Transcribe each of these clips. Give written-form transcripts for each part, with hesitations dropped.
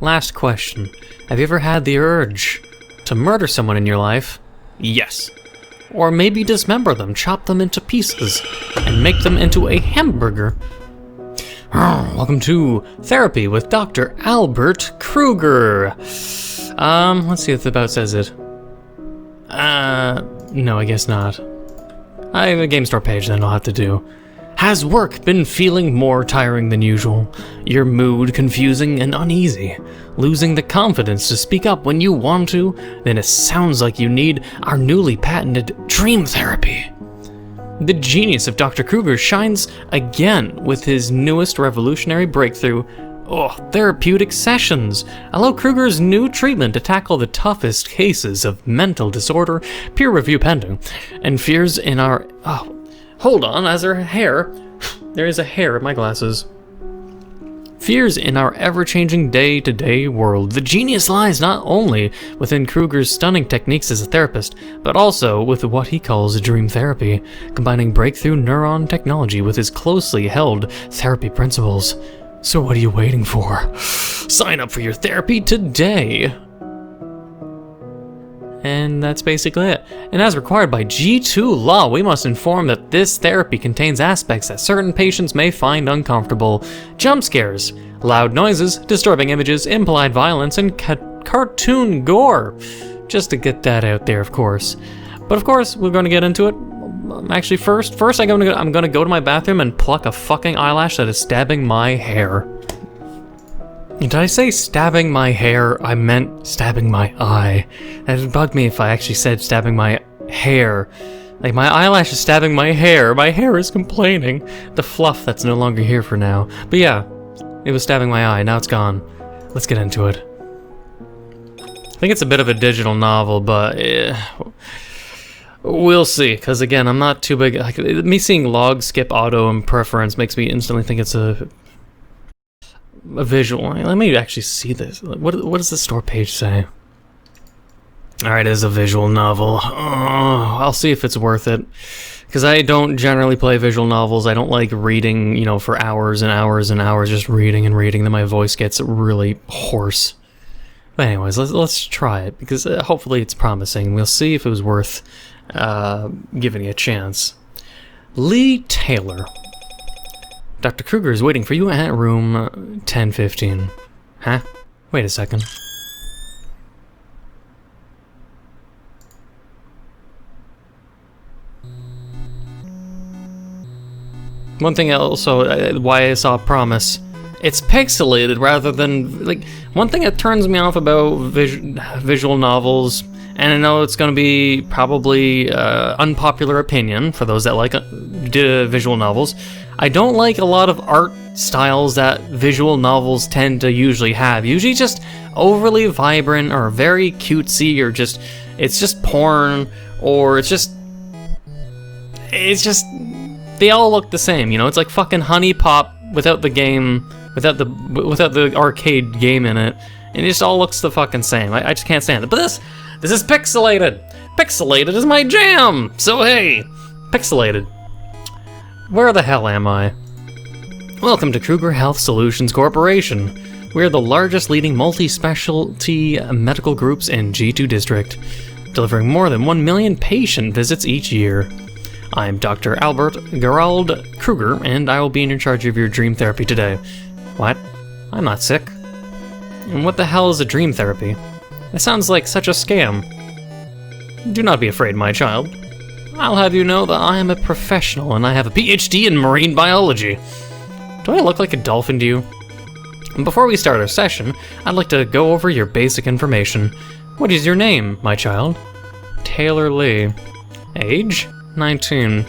Last question. Have you ever had the urge to murder someone in your life? Yes. Or maybe dismember them, chop them into pieces, and make them into a hamburger? Welcome to Therapy with Dr. Albert Krueger. Let's see if the about says it. No, I guess not. I have a game store page then I'll have to do. Has work been feeling more tiring than usual? Your mood confusing and uneasy? Losing the confidence to speak up when you want to? Then it sounds like you need our newly patented dream therapy. The genius of Dr. Krueger shines again with his newest revolutionary breakthrough, therapeutic sessions. Allow Krueger's new treatment to tackle the toughest cases of mental disorder, peer review pending, and fears in our... hold on, as her hair... There is a hair in my glasses. Fears in our ever-changing day-to-day world. The genius lies not only within Krueger's stunning techniques as a therapist, but also with what he calls dream therapy, combining breakthrough neuron technology with his closely held therapy principles. So what are you waiting for? Sign up for your therapy today! And that's basically it. And as required by G2 law, we must inform that this therapy contains aspects that certain patients may find uncomfortable. Jump scares, loud noises, disturbing images, implied violence, and cartoon gore. Just to get that out there, of course. But of course, we're going to get into it. Actually, first I'm going to go to my bathroom and pluck a fucking eyelash that is stabbing my hair. Did I say stabbing my hair? I meant stabbing my eye. That would bug me if I actually said stabbing my hair. Like, my eyelash is stabbing my hair. My hair is complaining. The fluff that's no longer here for now. But yeah, it was stabbing my eye. Now it's gone. Let's get into it. I think it's a bit of a digital novel, but we'll see. Because again, I'm not too big. Like, me seeing log, skip, auto, and preference makes me instantly think it's a visual. Let me actually see this. What does the store page say? Alright, it is a visual novel. I'll see if it's worth it. Because I don't generally play visual novels. I don't like reading, for hours and hours and hours, just reading and reading. Then my voice gets really hoarse. But anyways, let's try it. Because hopefully it's promising. We'll see if it was worth giving it a chance. Lee Taylor. Dr. Krueger is waiting for you at room 1015. Huh? Wait a second. One thing also, why I saw Promise, it's pixelated rather than, like, one thing that turns me off about visual novels, and I know it's going to be probably unpopular opinion for those that like visual novels. I don't like a lot of art styles that visual novels tend to usually have. Usually just overly vibrant or very cutesy, or it's just porn, or it's just they all look the same, it's like fucking Honey Pop without the game, without the arcade game in it, and it just all looks the fucking same. I just can't stand it. But this is pixelated. Pixelated is my jam. So hey, pixelated. Where the hell am I? Welcome to Krueger Health Solutions Corporation. We're the largest leading multi-specialty medical groups in G2 District, delivering more than 1 million patient visits each year. I'm Dr. Albert Gerald Krueger, and I will be in charge of your dream therapy today. What? I'm not sick. And what the hell is a dream therapy? It sounds like such a scam. Do not be afraid, my child. I'll have you know that I am a professional and I have a PhD in marine biology. Do I look like a dolphin to you? And before we start our session, I'd like to go over your basic information. What is your name, my child? Taylor Lee. Age? 19.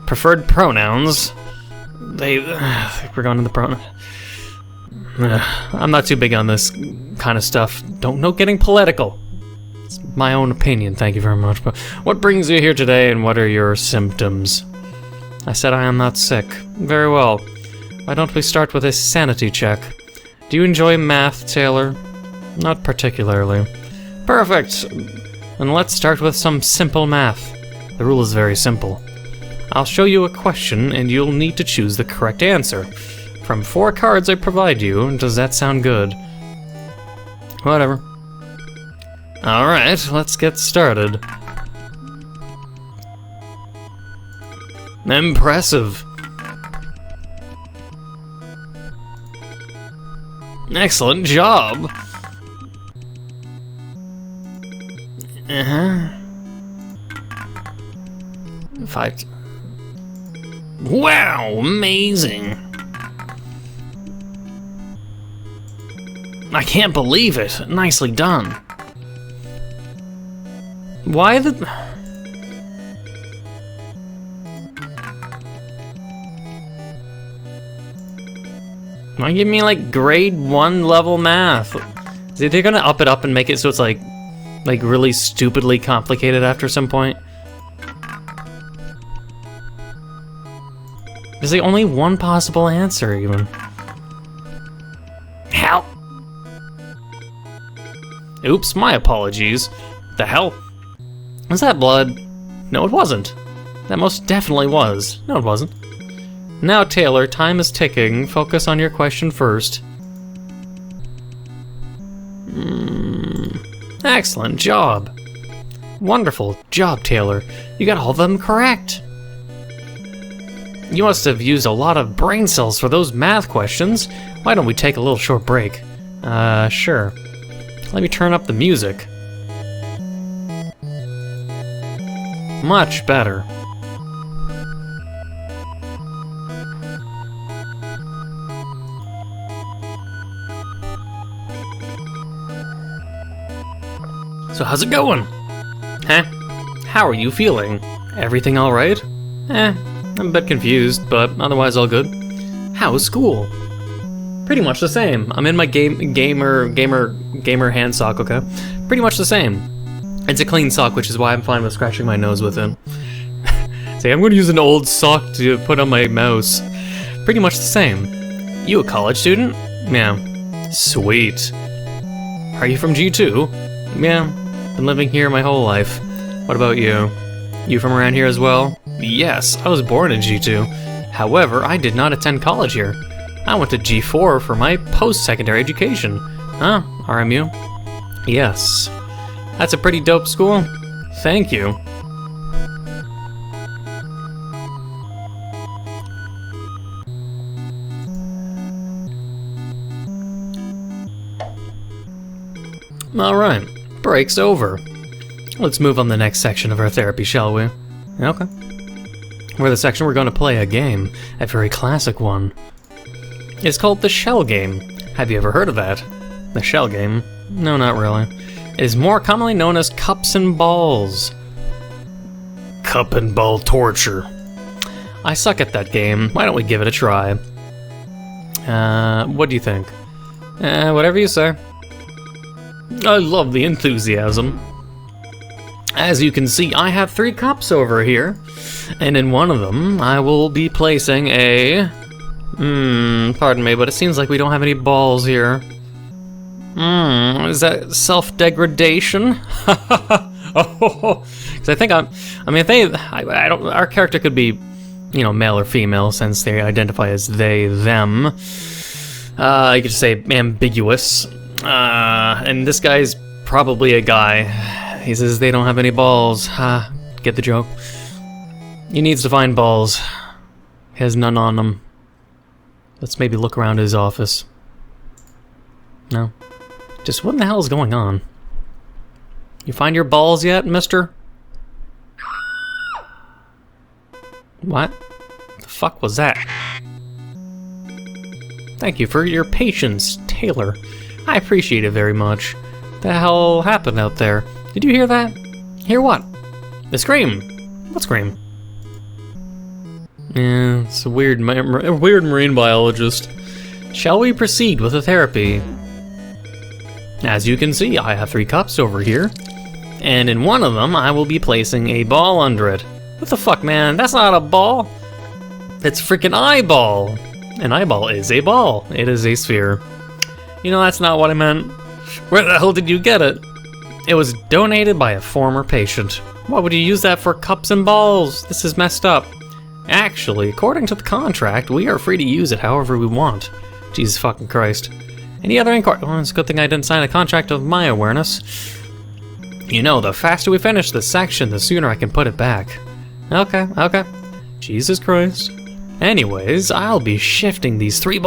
Preferred pronouns? We're going to the pronoun. I'm not too big on this kind of stuff. No getting political. It's my own opinion, thank you very much. But what brings you here today, and what are your symptoms? I said I am not sick. Very well. Why don't we start with a sanity check? Do you enjoy math, Taylor? Not particularly. Perfect. And let's start with some simple math. The rule is very simple. I'll show you a question, and you'll need to choose the correct answer. From 4 cards I provide you, does that sound good? Whatever. Alright, let's get started. Impressive. Excellent job. Five. Wow, amazing. I can't believe it. Nicely done. Why the... Why give me like grade 1 level math? They're gonna up it up and make it so it's like really stupidly complicated after some point. There's like only one possible answer even. Help! Oops, my apologies. The hell? Was that blood? No, it wasn't. That most definitely was. No, it wasn't. Now, Taylor, time is ticking. Focus on your question first. Excellent job. Wonderful job, Taylor. You got all of them correct. You must have used a lot of brain cells for those math questions. Why don't we take a little short break? Sure. Let me turn up the music. Much better. So how's it going? Huh? How are you feeling? Everything alright? I'm a bit confused, but otherwise all good. How's school? Pretty much the same. I'm in my gamer hand sock, okay? Pretty much the same. It's a clean sock, which is why I'm fine with scratching my nose with it. Say, I'm gonna use an old sock to put on my mouse. Pretty much the same. You a college student? Yeah. Sweet. Are you from G2? Yeah. Been living here my whole life. What about you? You from around here as well? Yes, I was born in G2. However, I did not attend college here. I went to G4 for my post-secondary education. Huh? RMU? Yes. That's a pretty dope school. Thank you. Alright, break's over. Let's move on to the next section of our therapy, shall we? Okay. We're the section we're going to play a game, a very classic one. It's called the Shell Game. Have you ever heard of that? The Shell Game? No, not really. It is more commonly known as Cups and Balls. Cup and ball torture. I suck at that game. Why don't we give it a try? What do you think? Whatever you say. I love the enthusiasm. As you can see, I have 3 cups over here, and in one of them, I will be placing a... pardon me, but it seems like we don't have any balls here. Is that self-degradation? Oh, because I think I don't, our character could be, you know, male or female, since they identify as they, them. You could just say ambiguous. And this guy's probably a guy. He says they don't have any balls. Get the joke? He needs to find balls. He has none on him. Let's maybe look around his office. No. Just what in the hell is going on? You find your balls yet, mister? What? The fuck was that? Thank you for your patience, Taylor. I appreciate it very much. The hell happened out there? Did you hear that? Hear what? The scream. What scream? Yeah, it's a weird marine biologist. Shall we proceed with the therapy? As you can see, I have 3 cups over here, and in one of them, I will be placing a ball under it. What the fuck, man? That's not a ball. It's a freaking eyeball. An eyeball is a ball. It is a sphere. You know, that's not what I meant. Where the hell did you get it? It was donated by a former patient. Why would you use that for cups and balls? This is messed up. Actually, according to the contract, we are free to use it however we want. Jesus fucking Christ. Any other inquiry? Well, it's a good thing I didn't sign a contract of my awareness. You know, the faster we finish this section, the sooner I can put it back. Okay, okay. Jesus Christ. Anyways, I'll be shifting these three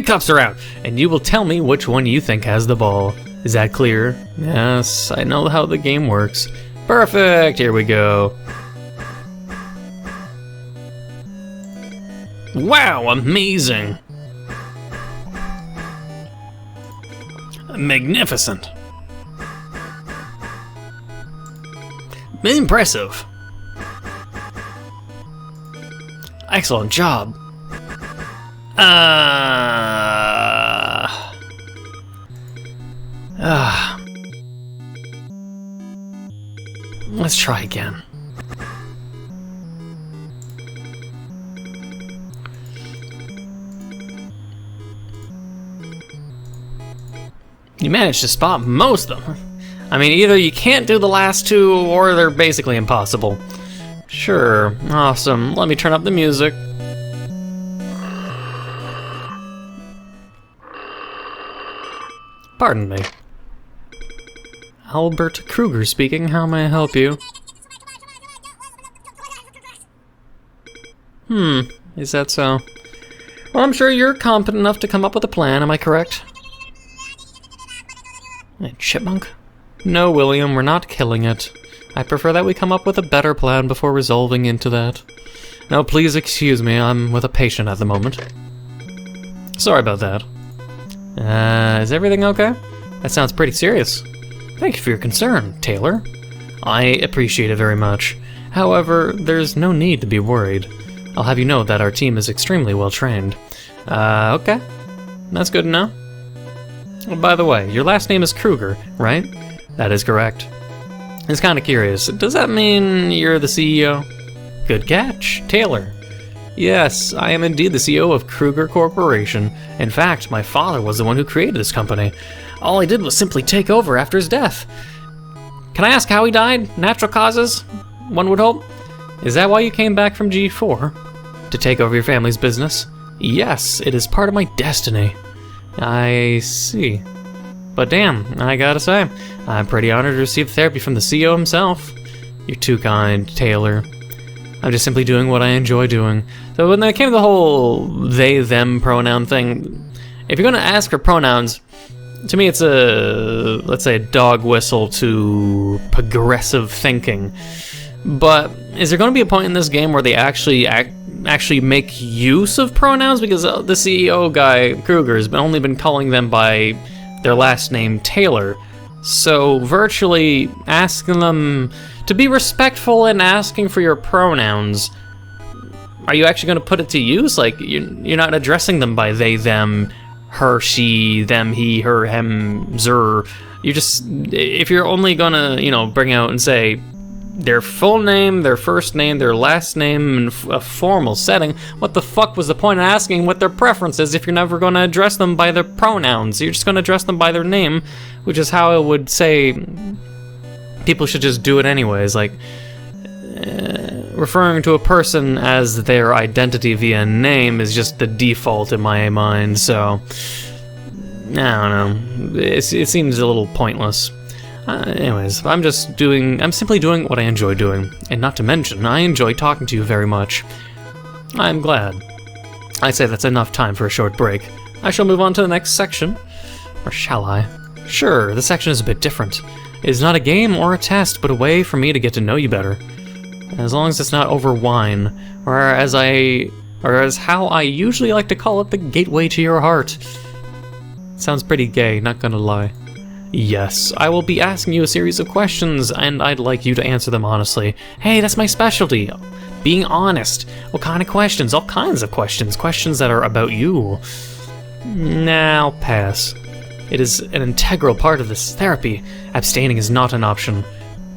cups around, and you will tell me which one you think has the ball. Is that clear? Yes, I know how the game works. Perfect, here we go. Wow, amazing. Magnificent. Impressive. Excellent job. Let's try again. You managed to spot most of them. I mean, either you can't do the last two, or they're basically impossible. Sure, awesome. Let me turn up the music. Pardon me. Albert Krueger speaking. How may I help you? Is that so? Well, I'm sure you're competent enough to come up with a plan, am I correct? Hey, chipmunk? No, William, we're not killing it. I prefer that we come up with a better plan before resolving into that. Now, please excuse me, I'm with a patient at the moment. Sorry about that. Is everything okay? That sounds pretty serious. Thank you for your concern, Taylor. I appreciate it very much. However, there's no need to be worried. I'll have you know that our team is extremely well trained. Okay. That's good to know. Oh, by the way, your last name is Krueger, right? That is correct. It's kind of curious. Does that mean you're the CEO? Good catch, Taylor. Yes, I am indeed the CEO of Krueger Corporation. In fact, my father was the one who created this company. All I did was simply take over after his death. Can I ask how he died? Natural causes? One would hope. Is that why you came back from G4? To take over your family's business? Yes, it is part of my destiny. I see. But damn, I gotta say, I'm pretty honored to receive therapy from the CEO himself. You're too kind, Taylor. I'm just simply doing what I enjoy doing. So when it came to the whole they-them pronoun thing, if you're gonna ask for pronouns, to me it's a, let's say, a dog whistle to progressive thinking. But is there gonna be a point in this game where they actually make use of pronouns? Because the CEO guy, Krueger, has only been calling them by their last name, Taylor. So virtually asking them to be respectful and asking for your pronouns, are you actually going to put it to use? Like, you're not addressing them by they, them, her, she, them, he, her, him, zer. You just, if you're only going to, you know, bring out and say their full name, their first name, their last name in a formal setting, what the fuck was the point of asking what their preference is if you're never going to address them by their pronouns? You're just going to address them by their name, which is how I would say people should just do it anyways. Like, referring to a person as their identity via name is just the default in my mind, so I don't know. It seems a little pointless. Anyways, I'm simply doing what I enjoy doing. And not to mention, I enjoy talking to you very much. I'm glad. I'd say that's enough time for a short break. I shall move on to the next section. Or shall I? Sure, this section is a bit different. It is not a game or a test, but a way for me to get to know you better. As long as it's not over wine, or as how I usually like to call it, the gateway to your heart. Sounds pretty gay, not gonna lie. Yes, I will be asking you a series of questions, and I'd like you to answer them honestly. Hey, that's my specialty. Being honest. What kind of questions? All kinds of questions. Questions that are about you. Nah, I'll pass. It is an integral part of this therapy. Abstaining is not an option.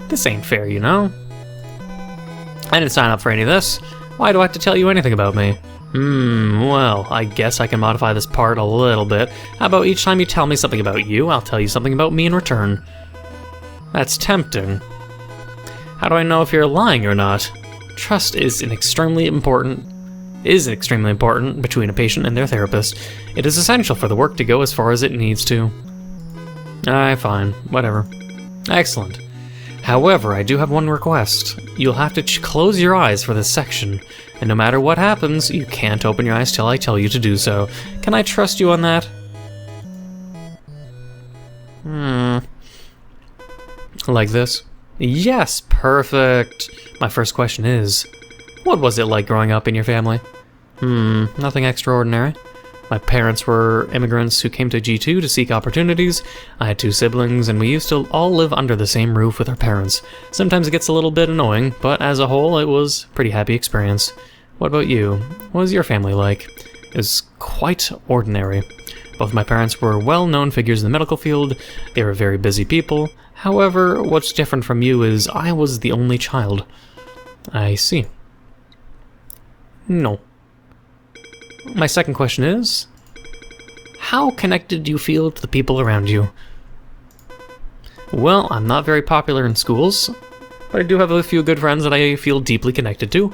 This ain't fair, you know? I didn't sign up for any of this. Why do I have to tell you anything about me? Well, I guess I can modify this part a little bit. How about each time you tell me something about you, I'll tell you something about me in return. That's tempting. How do I know if you're lying or not? Trust is an extremely important is extremely important between a patient and their therapist. It is essential for the work to go as far as it needs to. Alright, fine. Whatever. Excellent. However, I do have one request. You'll have to close your eyes for this section, and no matter what happens, you can't open your eyes till I tell you to do so. Can I trust you on that? Like this? Yes, perfect. My first question is, what was it like growing up in your family? Nothing extraordinary. My parents were immigrants who came to G2 to seek opportunities. I had 2 siblings, and we used to all live under the same roof with our parents. Sometimes it gets a little bit annoying, but as a whole, it was a pretty happy experience. What about you? What was your family like? It was quite ordinary. Both my parents were well-known figures in the medical field. They were very busy people. However, what's different from you is I was the only child. I see. No. My second question is, how connected do you feel to the people around you? Well, I'm not very popular in schools, but I do have a few good friends that I feel deeply connected to,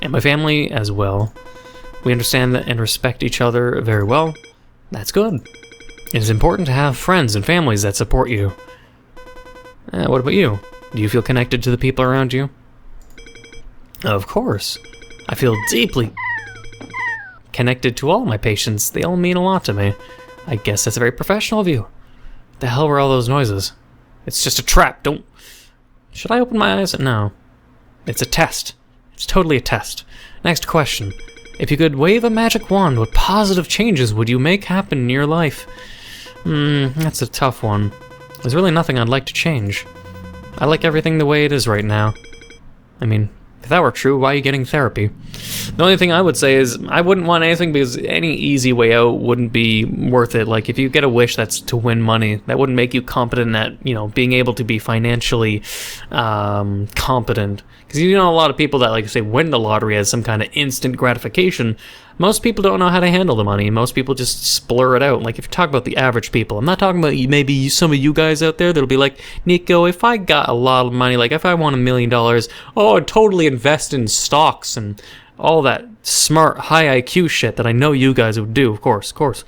and my family as well. We understand and respect each other very well. That's good. It is important to have friends and families that support you. What about you? Do you feel connected to the people around you? Of course. I feel deeply connected to all my patients. They all mean a lot to me. I guess that's very professional of you. What the hell were all those noises? It's just a trap. Don't... Should I open my eyes? No. It's a test. It's totally a test. Next question. If you could wave a magic wand, what positive changes would you make happen in your life? That's a tough one. There's really nothing I'd like to change. I like everything the way it is right now. I mean, if that were true, why are you getting therapy? The only thing I would say is I wouldn't want anything because any easy way out wouldn't be worth it. Like, if you get a wish that's to win money, that wouldn't make you competent at, being able to be financially competent. Because a lot of people that, like, say, win the lottery as some kind of instant gratification. Most people don't know how to handle the money. Most people just splur it out. Like, if you talk about the average people, I'm not talking about maybe some of you guys out there that'll be like, Neco, if I got a lot of money, like if I won $1 million, I'd totally invest in stocks and all that smart, high IQ shit that I know you guys would do, of course.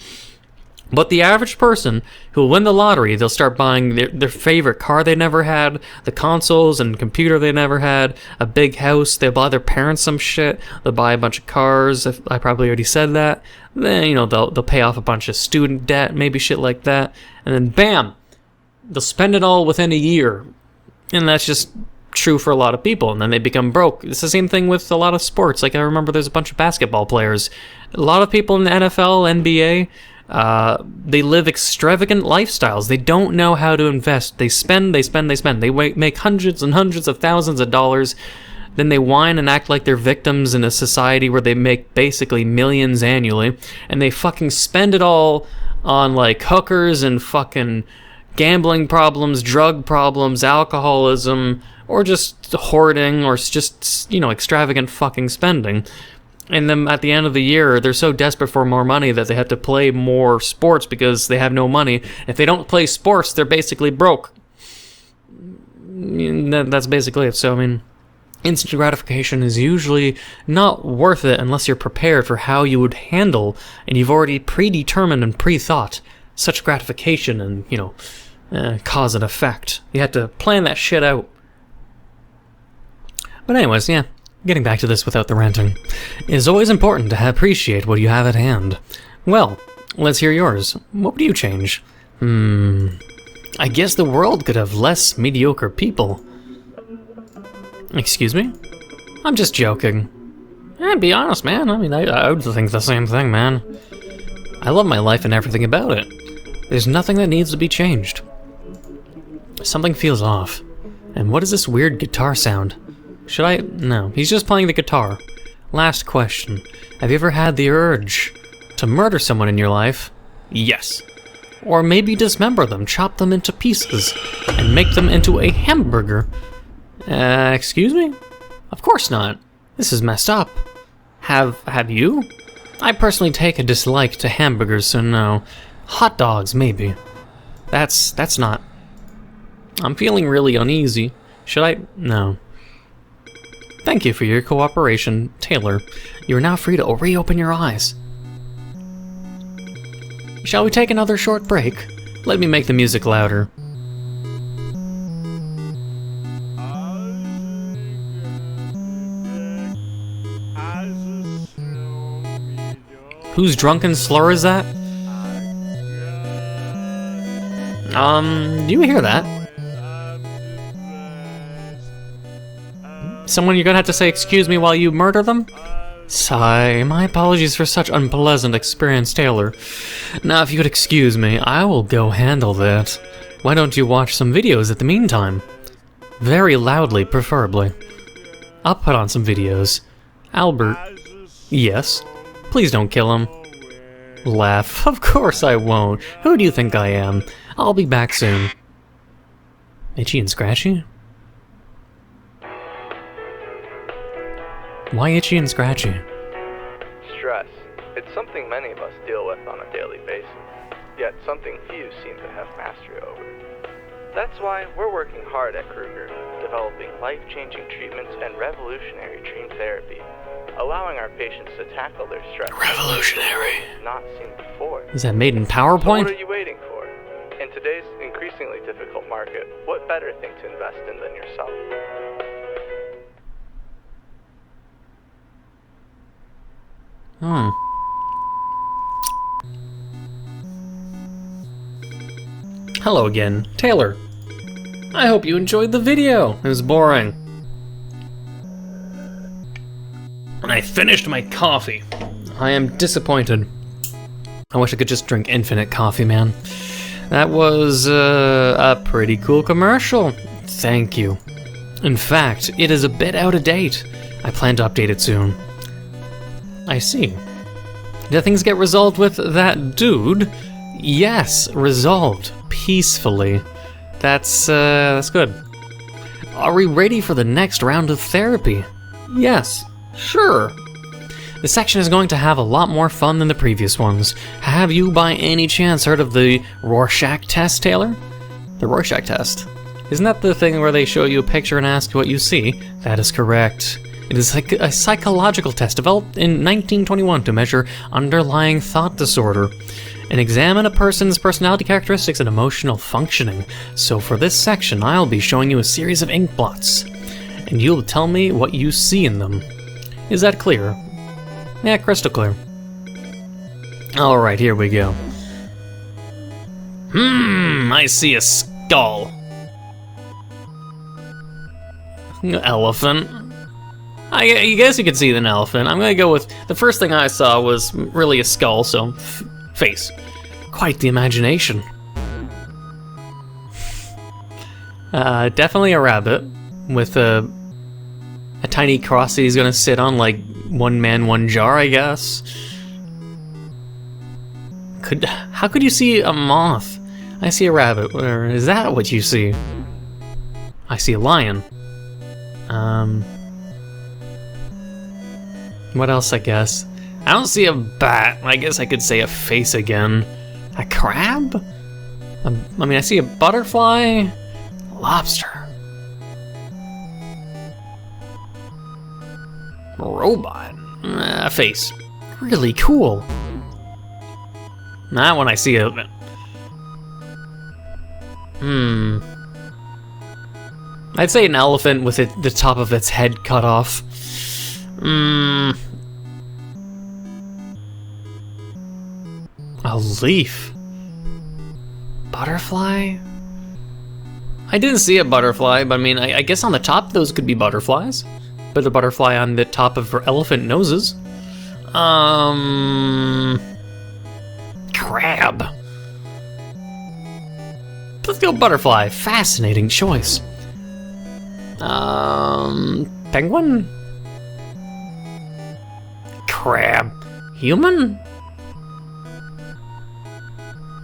But the average person who will win the lottery, they'll start buying their favorite car they never had, the consoles and computer they never had, a big house, they'll buy their parents some shit, they'll buy a bunch of cars, I probably already said that, then, they'll pay off a bunch of student debt, maybe shit like that, and then bam, they'll spend it all within a year, and that's just true for a lot of people, and then they become broke. It's the same thing with a lot of sports. Like, I remember there's a bunch of basketball players, a lot of people in the NFL, NBA, they live extravagant lifestyles. They don't know how to invest. They spend. They make hundreds and hundreds of thousands of dollars. Then they whine and act like they're victims in a society where they make basically millions annually. And they fucking spend it all on, like, hookers and fucking gambling problems, drug problems, alcoholism, or just hoarding, or just, extravagant fucking spending. And then at the end of the year, they're so desperate for more money that they have to play more sports because they have no money. If they don't play sports, they're basically broke. That's basically it. So, instant gratification is usually not worth it unless you're prepared for how you would handle, and you've already predetermined and pre-thought such gratification and, cause and effect. You have to plan that shit out. But anyways, yeah. Getting back to this without the ranting. It is always important to appreciate what you have at hand. Well, let's hear yours. What would you change? I guess the world could have less mediocre people. Excuse me? I'm just joking. Be honest, man. I would think the same thing, man. I love my life and everything about it. There's nothing that needs to be changed. Something feels off. And what is this weird guitar sound? Should I? No, he's just playing the guitar. Last question. Have you ever had the urge to murder someone in your life? Yes. Or maybe dismember them, chop them into pieces, and make them into a hamburger? Excuse me? Of course not. This is messed up. Have you? I personally take a dislike to hamburgers, so no. Hot dogs, maybe. That's not. I'm feeling really uneasy. Should I? No. Thank you for your cooperation, Taylor. You are now free to reopen your eyes. Shall we take another short break? Let me make the music louder. Whose drunken slur is that? Do you hear that? Someone you're gonna have to say excuse me while you murder them? Sigh, my apologies for such unpleasant experience, Taylor. Now if you could excuse me, I will go handle that. Why don't you watch some videos at the meantime? Very loudly, preferably. I'll put on some videos. Albert. Yes? Please don't kill him. Laugh. Of course I won't. Who do you think I am? I'll be back soon. Itchy and scratchy? Why itchy and scratchy? Stress. It's something many of us deal with on a daily basis, yet something few seem to have mastery over. That's why we're working hard at Krueger, developing life-changing treatments and revolutionary dream therapy, allowing our patients to tackle their stress. Revolutionary. Not seen before. Is that made in So PowerPoint? what are you waiting for? In today's increasingly difficult market, what better thing to invest in than yourself? Hello again, Taylor. I hope you enjoyed the video. It was boring. And I finished my coffee. I am disappointed. I wish I could just drink infinite coffee, man. That was a pretty cool commercial. Thank you. In fact, it is a bit out of date. I plan to update it soon. I see. Did things get resolved with that dude? Yes, resolved peacefully. That's good. Are we ready for the next round of therapy? Yes, sure. This section is going to have a lot more fun than the previous ones. Have you by any chance heard of the Rorschach Test, Taylor? The Rorschach Test. Isn't that the thing where they show you a picture and ask what you see? That is correct. It is like a psychological test developed in 1921 to measure underlying thought disorder and examine a person's personality characteristics and emotional functioning. So for this section, I'll be showing you a series of ink blots, and you'll tell me what you see in them. Is that clear? Yeah, crystal clear. Alright, here we go. I see a skull. Elephant. I guess you could see an elephant. I'm gonna go with, the first thing I saw was really a skull, so face. Quite the imagination. Definitely a rabbit with a tiny cross that he's gonna sit on, like one man, one jar, I guess. How could you see a moth? I see a rabbit. Or is that what you see? I see a lion. What else, I guess? I don't see a bat. I guess I could say a face again. A crab? I mean, I see a butterfly. Lobster. A robot. A face. Really cool. That one I see a... I'd say an elephant with the top of its head cut off. A leaf. Butterfly? I didn't see a butterfly, but I mean, I guess on the top those could be butterflies. But a butterfly on the top of elephant noses. Crab. Let's go butterfly. Fascinating choice. Penguin? Crab. Human?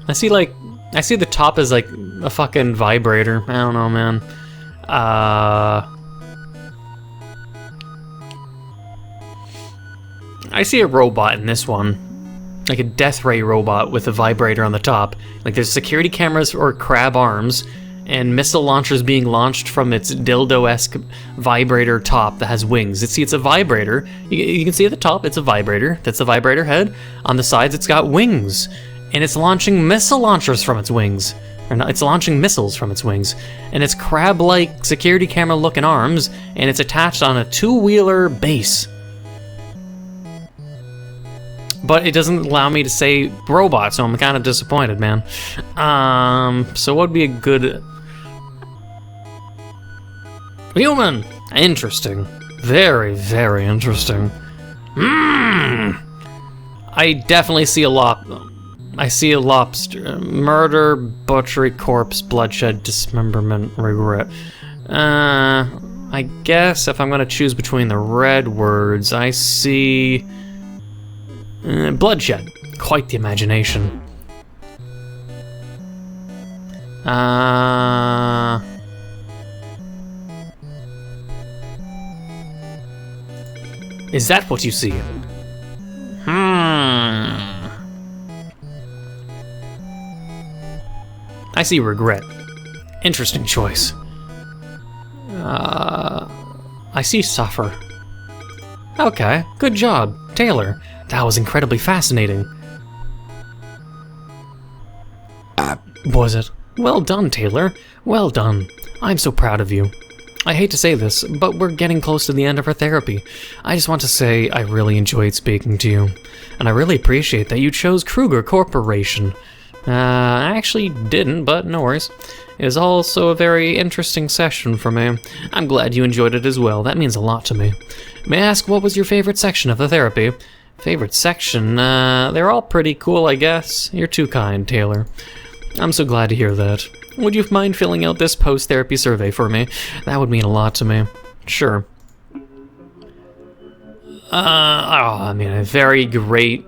I see the top is like a fucking vibrator. I don't know, man. I see a robot in this one. Like a death ray robot with a vibrator on the top. Like there's security cameras or crab arms, and missile launchers being launched from its dildo-esque vibrator top that has wings. It's a vibrator. You can see at the top, it's a vibrator. That's the vibrator head. On the sides, it's got wings, and it's launching missile launchers from its wings. Or not, it's launching missiles from its wings, and it's crab-like security camera-looking arms, and it's attached on a two-wheeler base. But it doesn't allow me to say robot, so I'm kind of disappointed, man. So what would be a good... Human! Interesting. Very, very interesting. I definitely see a lot... I see a lobster. Murder, butchery, corpse, bloodshed, dismemberment, regret. I guess if I'm gonna choose between the red words, I see... bloodshed. Quite the imagination. Is that what you see? I see regret. Interesting choice. I see suffer. Okay, good job, Taylor. That was incredibly fascinating. Was it? Well done, Taylor. Well done. I'm so proud of you. I hate to say this, but we're getting close to the end of our therapy. I just want to say I really enjoyed speaking to you. And I really appreciate that you chose Krueger Corporation. I actually didn't, but no worries. It was also a very interesting session for me. I'm glad you enjoyed it as well. That means a lot to me. May I ask, what was your favorite section of the therapy? Favorite section? They're all pretty cool, I guess. You're too kind, Taylor. I'm so glad to hear that. Would you mind filling out this post-therapy survey for me? That would mean a lot to me. Sure. Very great,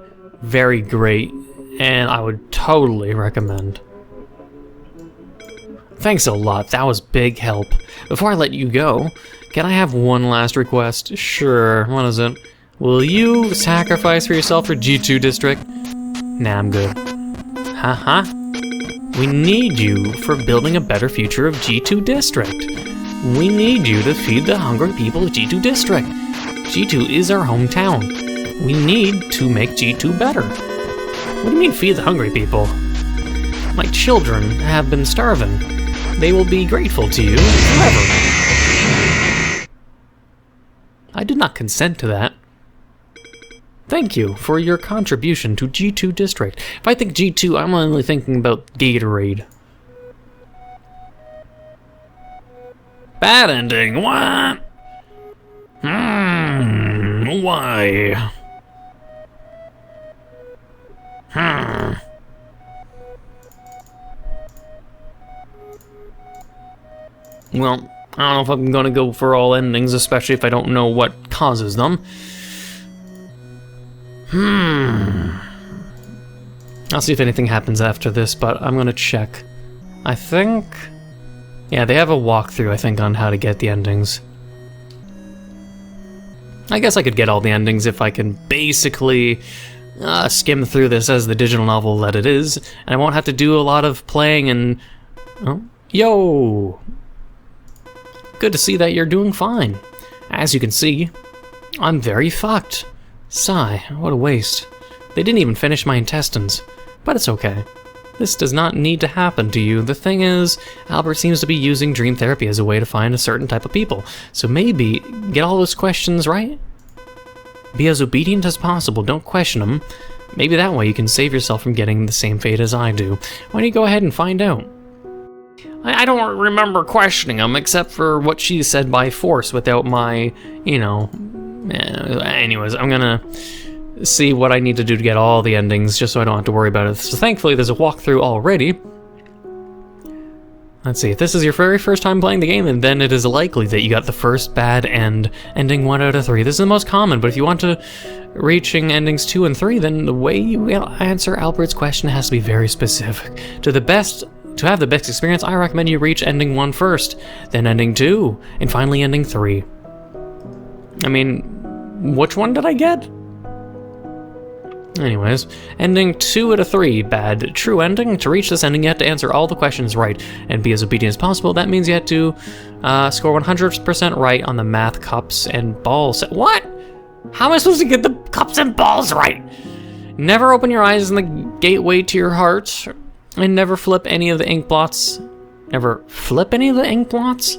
and I would totally recommend. Thanks a lot, that was big help. Before I let you go, can I have one last request? Sure, what is it? Will you sacrifice for yourself for G2 District? Nah, I'm good. Haha. We need you for building a better future of G2 District. We need you to feed the hungry people of G2 District. G2 is our hometown. We need to make G2 better. What do you mean feed the hungry people? My children have been starving. They will be grateful to you forever. I did not consent to that. Thank you for your contribution to G2 District. If I think G2, I'm only thinking about Gatorade. Bad ending, what? Why? Well, I don't know if I'm gonna go for all endings, especially if I don't know what causes them. I'll see if anything happens after this, but I'm gonna check. I think... yeah, they have a walkthrough, I think, on how to get the endings. I guess I could get all the endings if I can basically skim through this as the digital novel that it is, and I won't have to do a lot of playing and... oh, yo! Good to see that you're doing fine. As you can see, I'm very fucked. Sigh, what a waste. They didn't even finish my intestines. But it's okay. This does not need to happen to you. The thing is, Albert seems to be using dream therapy as a way to find a certain type of people. So maybe get all those questions right? Be as obedient as possible, don't question them. Maybe that way you can save yourself from getting the same fate as I do. Why don't you go ahead and find out? I don't remember questioning them, except for what she said by force without my, you know... anyways, I'm gonna see what I need to do to get all the endings, just so I don't have to worry about it. So thankfully there's a walkthrough already. Let's see, if this is your very first time playing the game, then it is likely that you got the first bad end, ending 1 out of 3. This is the most common, but if you want to reaching endings 2 and 3, then the way you answer Albert's question has to be very specific. To have the best experience, I recommend you reach ending 1 first, then ending 2, and finally ending 3. I mean, which one did I get? Anyways, ending 2 out of 3, bad. True ending. To reach this ending, you have to answer all the questions right and be as obedient as possible. That means you have to score 100% right on the math cups and balls. What? How am I supposed to get the cups and balls right? Never open your eyes in the gateway to your heart, and never flip any of the ink blots. Never flip any of the ink blots?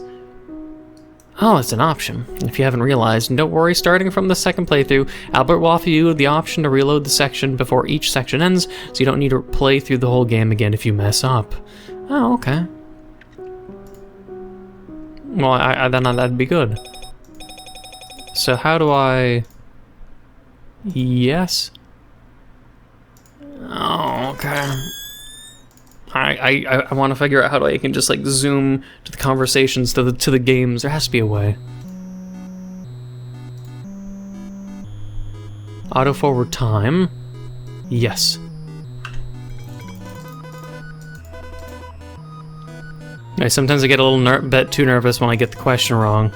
Oh, it's an option. If you haven't realized, don't worry, starting from the second playthrough, Albert will offer you the option to reload the section before each section ends, so you don't need to play through the whole game again if you mess up. Oh, okay. Well, then that'd be good. So how do I... Yes? Oh, okay. I want to figure out how I can just like zoom to the conversations, to the games. There has to be a way. Auto forward time. Yes. Sometimes I get a little bit too nervous when I get the question wrong.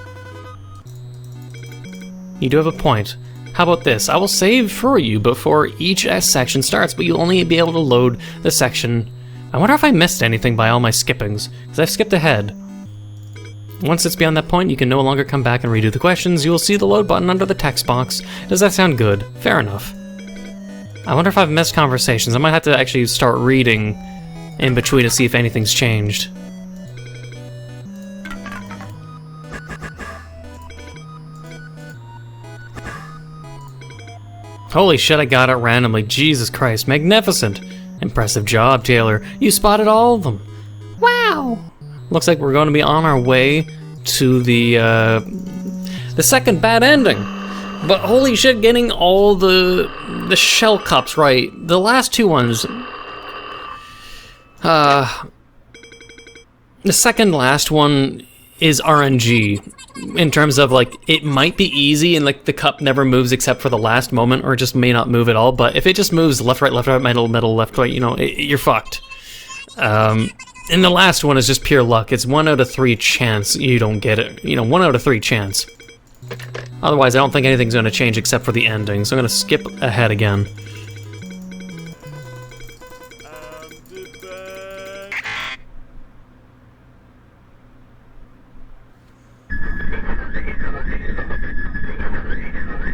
You do have a point. How about this? I will save for you before each section starts, but you'll only be able to load the section. I wonder if I missed anything by all my skippings, because I've skipped ahead. Once it's beyond that point, you can no longer come back and redo the questions. You will see the load button under the text box. Does that sound good? Fair enough. I wonder if I've missed conversations. I might have to actually start reading in between to see if anything's changed. Holy shit, I got it randomly. Jesus Christ, magnificent. Impressive job, Taylor. You spotted all of them. Wow. Looks like we're going to be on our way to the second bad ending. But holy shit, getting all the shell cups right. The last two ones. The second last one is RNG. In terms of, like, it might be easy and, like, the cup never moves except for the last moment, or it just may not move at all, but if it just moves left, right, middle, left, right, you know, you're fucked. And the last one is just pure luck. It's 1 out of 3 chance you don't get it. You know, 1 out of 3 chance. Otherwise, I don't think anything's going to change except for the ending, so I'm going to skip ahead again.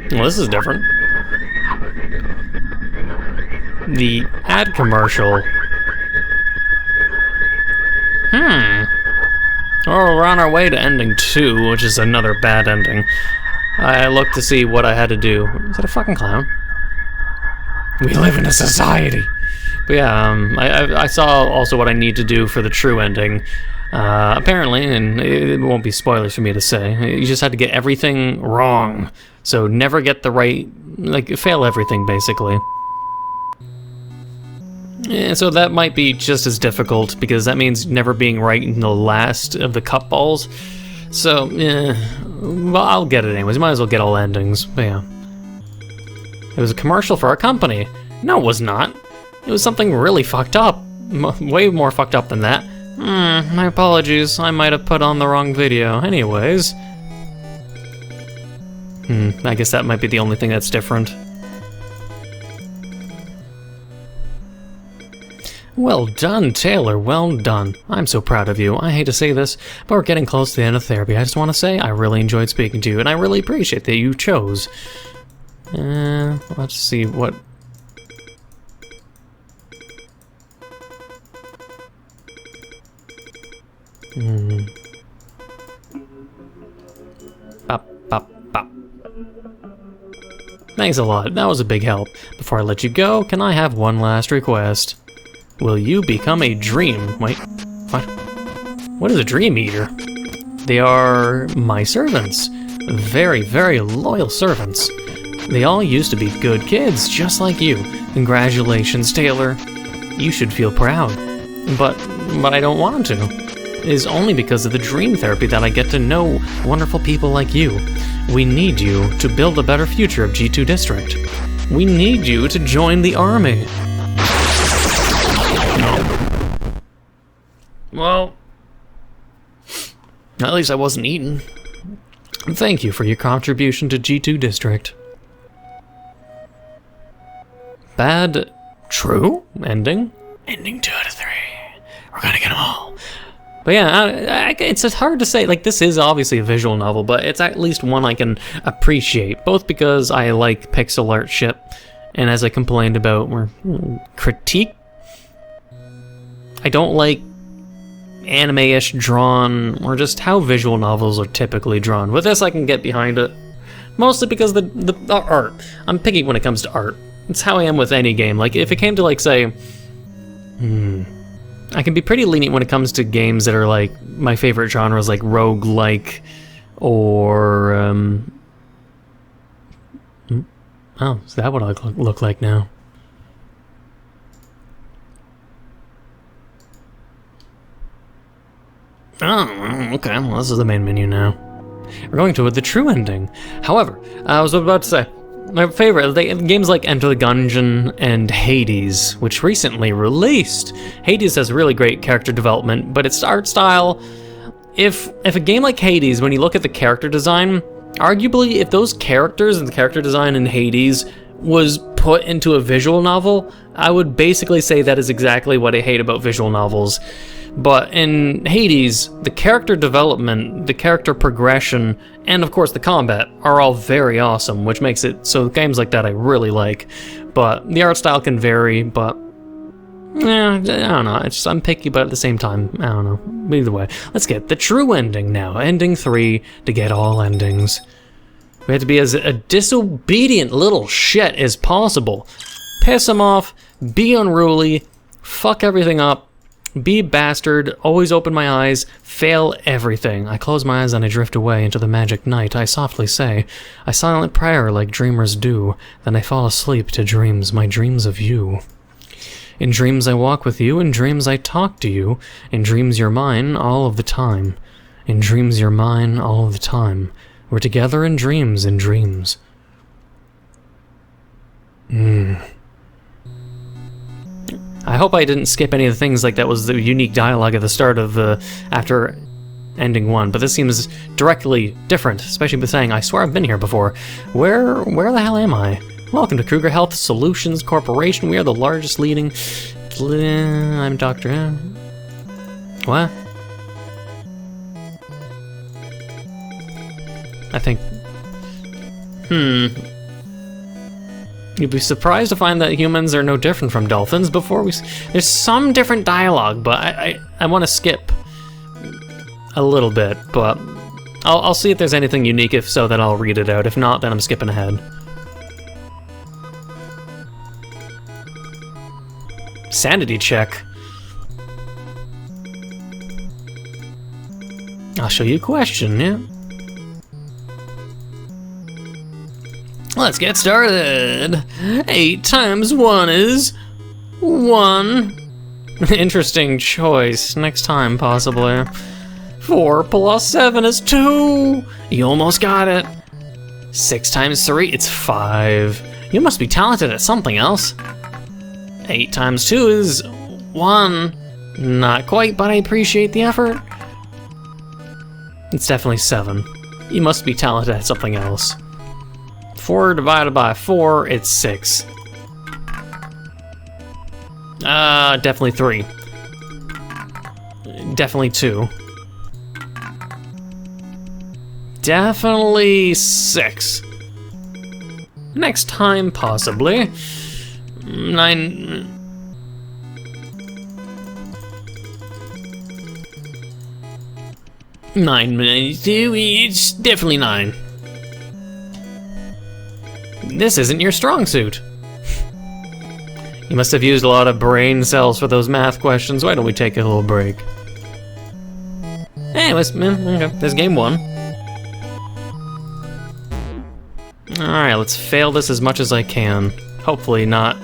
Well, this is different. The ad commercial. Oh, we're on our way to ending 2, which is another bad ending. I looked to see what I had to do. Is that a fucking clown? We live in a society. But yeah, I saw also what I need to do for the true ending. Apparently, and it won't be spoilers for me to say, you just had to get everything wrong. So never get the right, like, fail everything, basically. And so that might be just as difficult, because that means never being right in the last of the cup balls. So, well, I'll get it anyways. Might as well get all endings, but yeah. It was a commercial for our company. No, it was not. It was something really fucked up. Way more fucked up than that. My apologies. I might have put on the wrong video. Anyways. I guess that might be the only thing that's different. Well done, Taylor, well done. I'm so proud of you. I hate to say this, but we're getting close to the end of therapy. I just want to say I really enjoyed speaking to you, and I really appreciate that you chose. Let's see what... Bop. Thanks a lot, that was a big help. Before I let you go, can I have one last request? Will you become a dream... Wait, what? What is a dream eater? They are my servants. Very, very loyal servants. They all used to be good kids, just like you. Congratulations, Taylor. You should feel proud. But I don't want to. It is only because of the dream therapy that I get to know wonderful people like you. We need you to build a better future of G2 District. We need you to join the army. Well, at least I wasn't eaten. Thank you for your contribution to G2 District. bad, true ending. Ending 2 out of 3. We're gonna get them all. But yeah, it's hard to say. Like, this is obviously a visual novel, but it's at least one I can appreciate, both because I like pixel art shit, and as I complained about, critique. I don't like anime-ish drawn, or just how visual novels are typically drawn. With this, I can get behind it, mostly because the art. I'm picky when it comes to art. It's how I am with any game. Like, if it came to, like, say, I can be pretty lenient when it comes to games that are, like, my favorite genres, like roguelike, or, oh, is that what I look like now? Oh, okay, well, this is the main menu now. We're going to the true ending. However, I was about to say, my favorite, games like Enter the Gungeon and Hades, which recently released. Hades has really great character development, but its art style, if a game like Hades, when you look at the character design, arguably if those characters and the character design in Hades was put into a visual novel, I would basically say that is exactly what I hate about visual novels. But in Hades, the character development, the character progression, and of course the combat are all very awesome, which makes it so games like that I really like. But the art style can vary, but yeah, I don't know. I'm picky, but at the same time, I don't know. Either way, let's get the true ending now. Ending 3 to get all endings. We have to be as a disobedient little shit as possible. Piss him off, be unruly, fuck everything up, be bastard, always open my eyes, fail everything. I close my eyes and I drift away into the magic night. I softly say, a silent prayer like dreamers do. Then I fall asleep to dreams, my dreams of you. In dreams I walk with you, in dreams I talk to you. In dreams you're mine all of the time. In dreams you're mine all of the time. We're together in dreams, in dreams. I hope I didn't skip any of the things, like that was the unique dialogue at the start of after ending 1, but this seems directly different, especially with saying, I swear I've been here before. Where the hell am I? Welcome to Krueger Health Solutions Corporation. We are the largest leading... I'm Dr. What? I think... You'd be surprised to find that humans are no different from dolphins. There's some different dialogue, but I want to skip a little bit, but I'll see if there's anything unique. If so, then I'll read it out. If not, then I'm skipping ahead. Sanity check. I'll show you a question, yeah? Let's get started. 8 times 1 is 1. Interesting choice. Next time, possibly. 4 plus 7 is 2. You almost got it. 6 times 3, it's 5. You must be talented at something else. 8 times 2 is 1. Not quite, but I appreciate the effort. It's definitely 7. You must be talented at something else. 4 divided by 4, it's 6. Definitely 3. Definitely 2. Definitely 6. Next time, possibly. 9... It's definitely 9. This isn't your strong suit. You must have used a lot of brain cells for those math questions. Why don't we take a little break? Anyways, okay, there's game 1. Alright, let's fail this as much as I can. Hopefully not.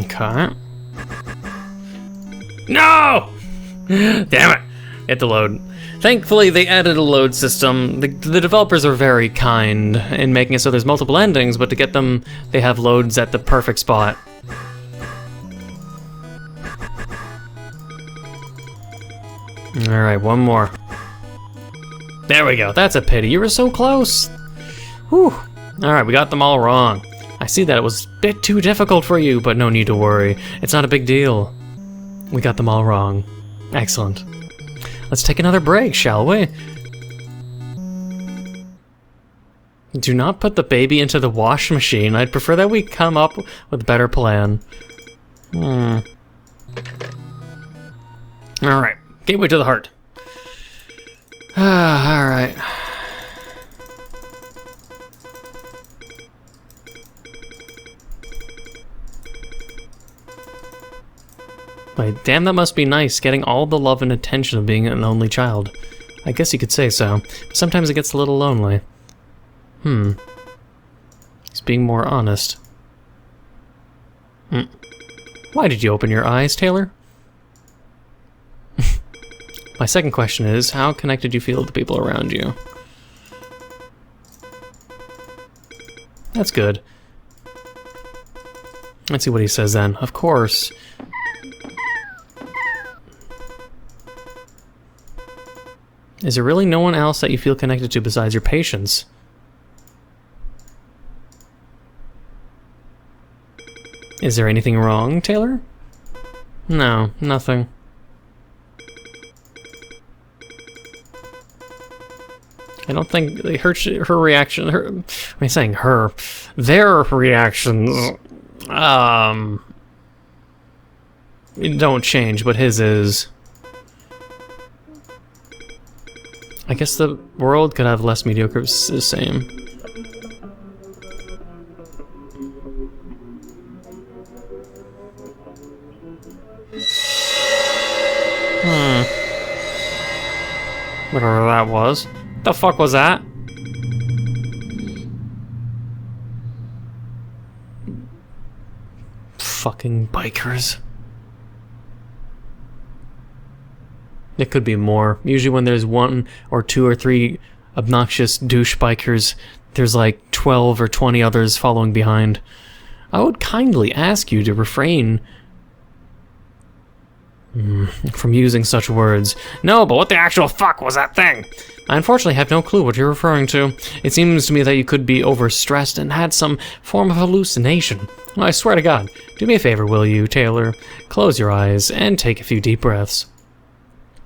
Okay. No! Damn it! Hit the load. Thankfully, they added a load system. The developers are very kind in making it so there's multiple endings, but to get them, they have loads at the perfect spot. Alright, one more. There we go. That's a pity. You were so close. Whew. Alright, we got them all wrong. I see that it was a bit too difficult for you, but no need to worry. It's not a big deal. We got them all wrong. Excellent. Let's take another break, shall we? Do not put the baby into the wash machine. I'd prefer that we come up with a better plan. Alright, gateway to the heart. Alright. Wait, damn, that must be nice, getting all the love and attention of being an only child. I guess you could say so, but sometimes it gets a little lonely. He's being more honest. Why did you open your eyes, Taylor? My second question is, how connected do you feel to the people around you? That's good. Let's see what he says then. Of course. Is there really no one else that you feel connected to besides your patients? Is there anything wrong, Taylor? No, nothing. I don't think her reaction, their reactions, don't change, but his is. I guess the world could have less mediocre, the same. Whatever that was. What the fuck was that? Fucking bikers. It could be more. Usually when there's 1 or 2 or 3 obnoxious douche bikers, there's like 12 or 20 others following behind. I would kindly ask you to refrain from using such words. No, but what the actual fuck was that thing? I unfortunately have no clue what you're referring to. It seems to me that you could be overstressed and had some form of hallucination. Well, I swear to God, do me a favor, will you, Taylor? Close your eyes and take a few deep breaths.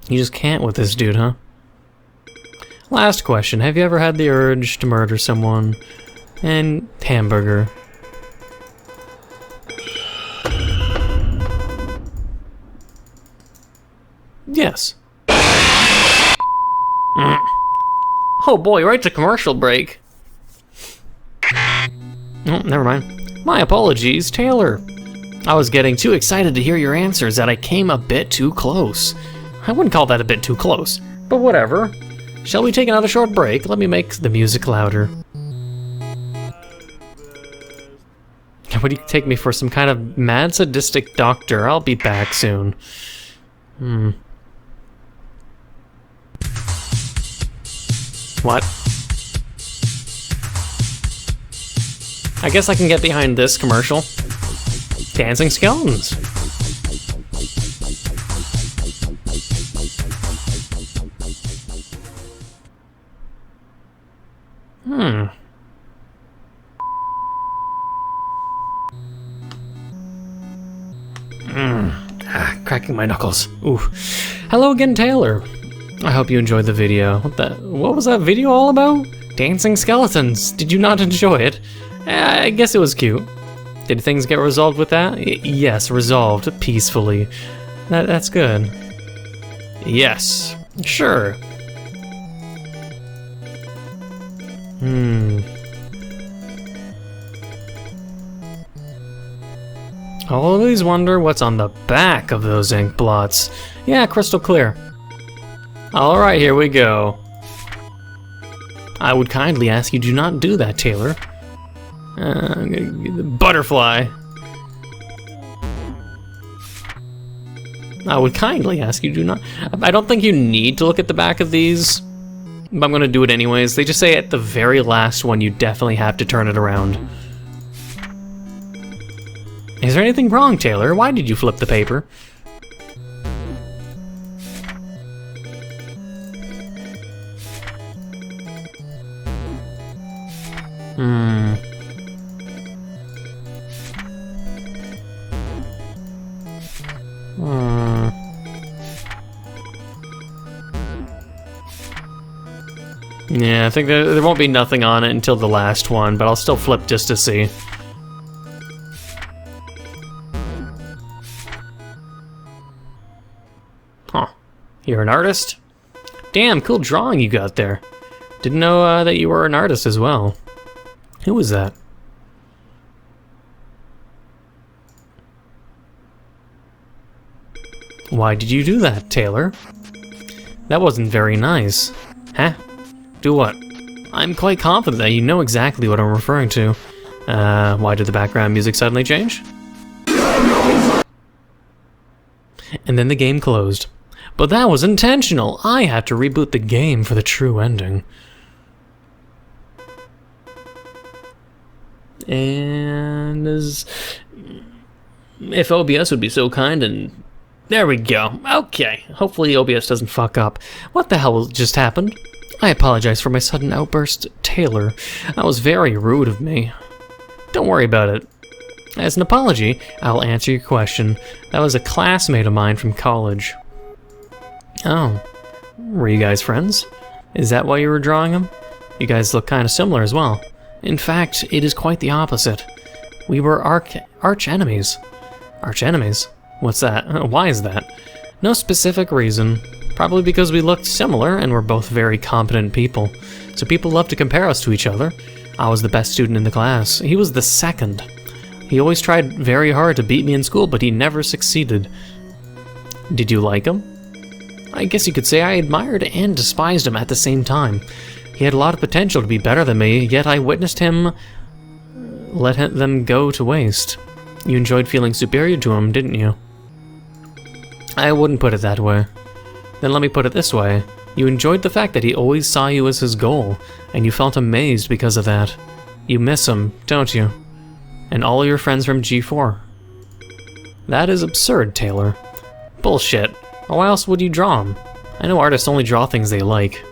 You just can't with this dude, huh? Last question. Have you ever had the urge to murder someone? And hamburger. Yes. Oh boy, right to commercial break. Oh, never mind. My apologies, Taylor. I was getting too excited to hear your answers that I came a bit too close. I wouldn't call that a bit too close, but whatever. Shall we take another short break? Let me make the music louder. What do you take me for, some kind of mad sadistic doctor? I'll be back soon. What? I guess I can get behind this commercial. Dancing skeletons. Cracking my knuckles. Ooh. Hello again, Taylor. I hope you enjoyed the video. What was that video all about? Dancing skeletons. Did you not enjoy it? I guess it was cute. Did things get resolved with that? Yes, resolved peacefully. That's good. Yes. Sure. I always wonder what's on the back of those ink blots. Yeah, crystal clear. Alright, here we go. I would kindly ask you do not do that, Taylor. Butterfly. I would kindly ask you do not. I don't think you need to look at the back of these, but I'm gonna do it anyways. They just say at the very last one you definitely have to turn it around. Is there anything wrong, Taylor? Why did you flip the paper? Yeah, I think there won't be nothing on it until the last one, but I'll still flip just to see. Huh. You're an artist? Damn, cool drawing you got there. Didn't know that you were an artist as well. Who was that? Why did you do that, Taylor? That wasn't very nice. Huh? Do what? I'm quite confident that you know exactly what I'm referring to. Why did the background music suddenly change? And then the game closed. But that was intentional. I had to reboot the game for the true ending. And if OBS would be so kind and... There we go. Okay. Hopefully OBS doesn't fuck up. What the hell just happened? I apologize for my sudden outburst, Taylor. That was very rude of me. Don't worry about it. As an apology, I'll answer your question. That was a classmate of mine from college. Oh. Were you guys friends? Is that why you were drawing him? You guys look kind of similar as well. In fact, it is quite the opposite. We were arch enemies. Arch enemies? What's that? Why is that? No specific reason. Probably because we looked similar and we're both very competent people. So people love to compare us to each other. I was the best student in the class. He was the second. He always tried very hard to beat me in school, but he never succeeded. Did you like him? I guess you could say I admired and despised him at the same time. He had a lot of potential to be better than me, yet I witnessed him let them go to waste. You enjoyed feeling superior to him, didn't you? I wouldn't put it that way. Then let me put it this way. You enjoyed the fact that he always saw you as his goal, and you felt amazed because of that. You miss him, don't you? And all your friends from G4. That is absurd, Taylor. Bullshit. Why else would you draw him? I know artists only draw things they like.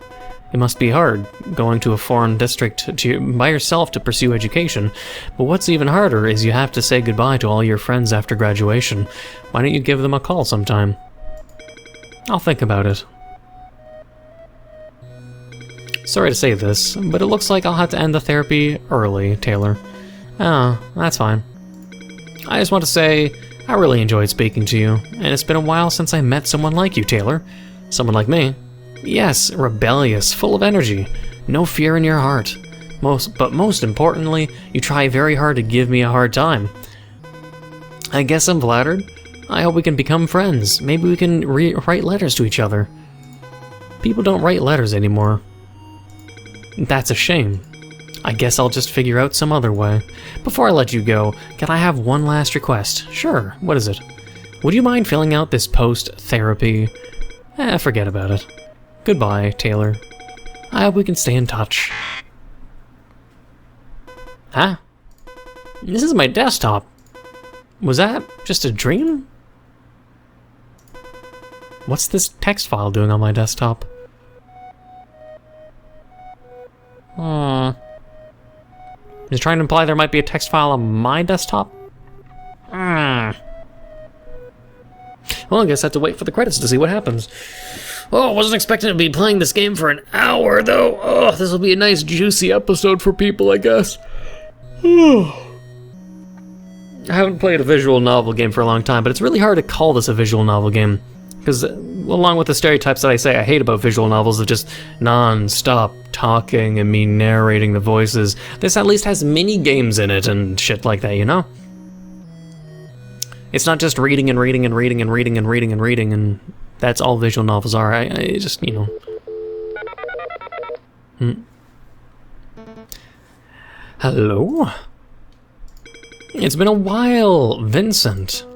It must be hard, going to a foreign district by yourself to pursue education, but what's even harder is you have to say goodbye to all your friends after graduation. Why don't you give them a call sometime? I'll think about it. Sorry to say this, but it looks like I'll have to end the therapy early, Taylor. Oh, that's fine. I just want to say, I really enjoyed speaking to you, and it's been a while since I met someone like you, Taylor. Someone like me. Yes, rebellious, full of energy, no fear in your heart. But most importantly, you try very hard to give me a hard time. I guess I'm flattered. I hope we can become friends. Maybe we can write letters to each other. People don't write letters anymore. That's a shame. I guess I'll just figure out some other way. Before I let you go, can I have one last request? Sure, what is it? Would you mind filling out this post-therapy? Forget about it. Goodbye, Taylor. I hope we can stay in touch. Huh? This is my desktop. Was that just a dream? What's this text file doing on my desktop? Is it trying to imply there might be a text file on my desktop? Well, I guess I have to wait for the credits to see what happens. Oh, I wasn't expecting to be playing this game for an hour, though. Oh, this will be a nice, juicy episode for people, I guess. I haven't played a visual novel game for a long time, but it's really hard to call this a visual novel game. Because, along with the stereotypes that I say I hate about visual novels of just non-stop talking and me narrating the voices, this at least has mini-games in it and shit like that, you know? It's not just reading and reading and reading and reading and reading and reading, and that's all visual novels are. I just, you know... Hello? It's been a while, Vincent.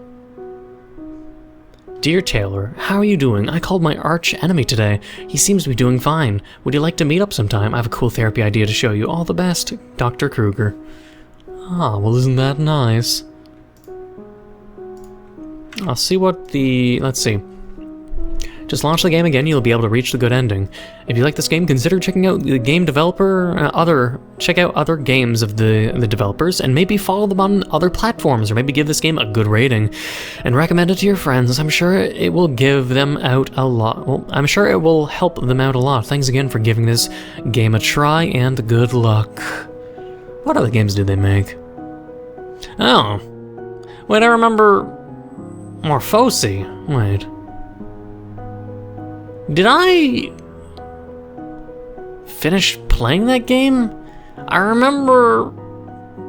Dear Taylor, how are you doing? I called my arch enemy today. He seems to be doing fine. Would you like to meet up sometime? I have a cool therapy idea to show you. All the best, Dr. Krueger. Ah, well, isn't that nice? I'll see what the... let's see. Just launch the game again, you'll be able to reach the good ending. If you like this game, consider checking out the game developer, check out other games of the developers, and maybe follow them on other platforms, or maybe give this game a good rating, and recommend it to your friends. I'm sure it will give them out a lot. Well, I'm sure it will help them out a lot. Thanks again for giving this game a try, and good luck. What other games did they make? Oh. Wait, I remember... Morphosi. Wait. Did I... finish playing that game? I remember...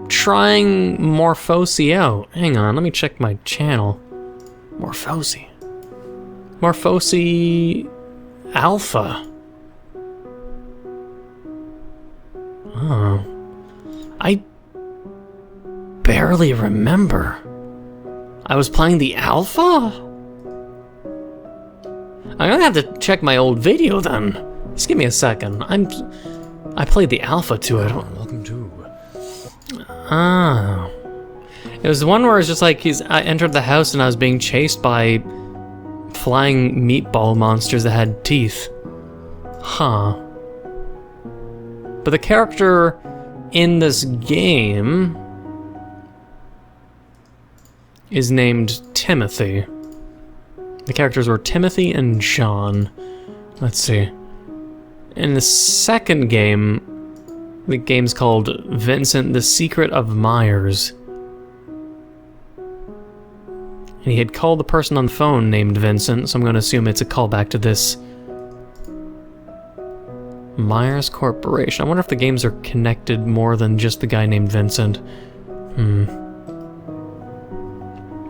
trying Morphosi out. Hang on, let me check my channel. Morphosi. Morphosi... Alpha. Oh. I... barely remember. I was playing the alpha? I'm gonna have to check my old video then. Just give me a second. I played the alpha to it. Welcome to. Ah. It was the one where it's just like I entered the house and I was being chased by flying meatball monsters that had teeth. Huh. But the character in this game is named Timothy. The characters were Timothy and John. Let's see. In the second game, the game's called Vincent, the Secret of Myers. And he had called the person on the phone named Vincent, so I'm going to assume it's a callback to this. Myers Corporation. I wonder if the games are connected more than just the guy named Vincent.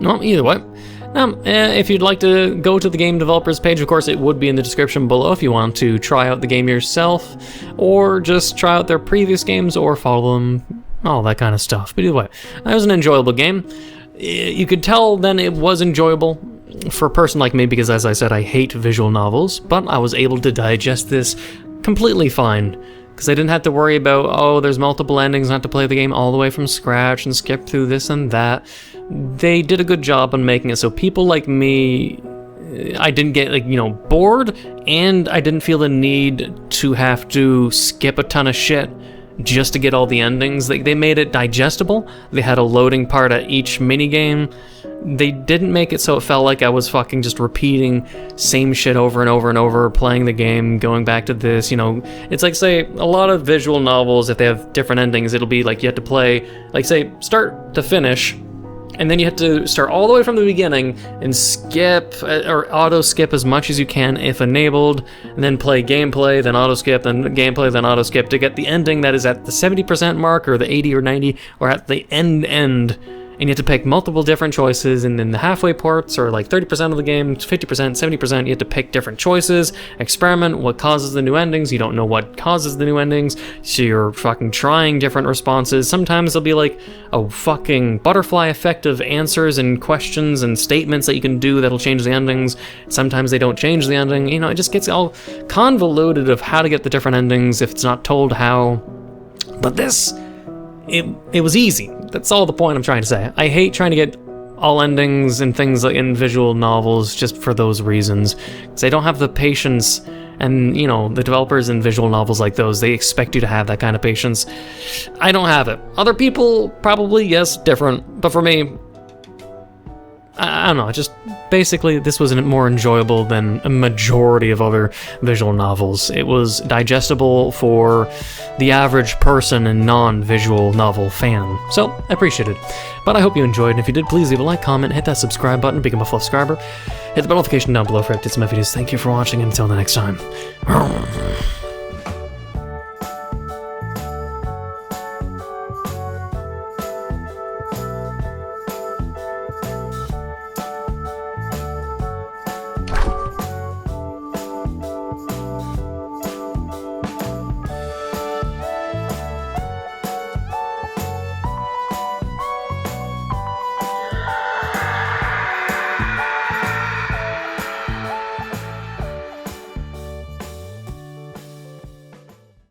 Well, either way. If you'd like to go to the game developers page, of course, it would be in the description below if you want to try out the game yourself, or just try out their previous games, or follow them, all that kind of stuff. But either way, that was an enjoyable game. You could tell then it was enjoyable for a person like me, because as I said, I hate visual novels, but I was able to digest this completely fine. Because I didn't have to worry about, oh, there's multiple endings, I have to play the game all the way from scratch and skip through this and that. They did a good job on making it so people like me, I didn't get, like, you know, bored, and I didn't feel the need to have to skip a ton of shit just to get all the endings. They made it digestible. They had a loading part at each minigame. They didn't make it so it felt like I was fucking just repeating same shit over and over and over, playing the game, going back to this, you know. It's like, say, a lot of visual novels, if they have different endings, it'll be like you have to play, like, say, start to finish, and then you have to start all the way from the beginning and skip, or auto-skip as much as you can if enabled, and then play gameplay, then auto-skip, then gameplay, then auto-skip to get the ending that is at the 70% mark, or the 80 or 90, or at the end. And you have to pick multiple different choices, and in the halfway parts, or like 30% of the game, 50%, 70%, you have to pick different choices, experiment what causes the new endings. You don't know what causes the new endings, so you're fucking trying different responses. Sometimes there'll be like a fucking butterfly effect of answers and questions and statements that you can do that'll change the endings. Sometimes they don't change the ending. You know, it just gets all convoluted of how to get the different endings if it's not told how. But this, it was easy. That's all the point I'm trying to say. I hate trying to get all endings and things like in visual novels just for those reasons. Because I don't have the patience, and, you know, the developers in visual novels like those, they expect you to have that kind of patience. I don't have it. Other people, probably, yes, different. But for me, I don't know, just basically this was more enjoyable than a majority of other visual novels. It was digestible for the average person and non-visual novel fan, so I appreciate it. But I hope you enjoyed, and if you did, please leave a like, comment, hit that subscribe button, become a full subscriber, hit the bell notification down below for updates on my videos. Thank you for watching, and until the next time.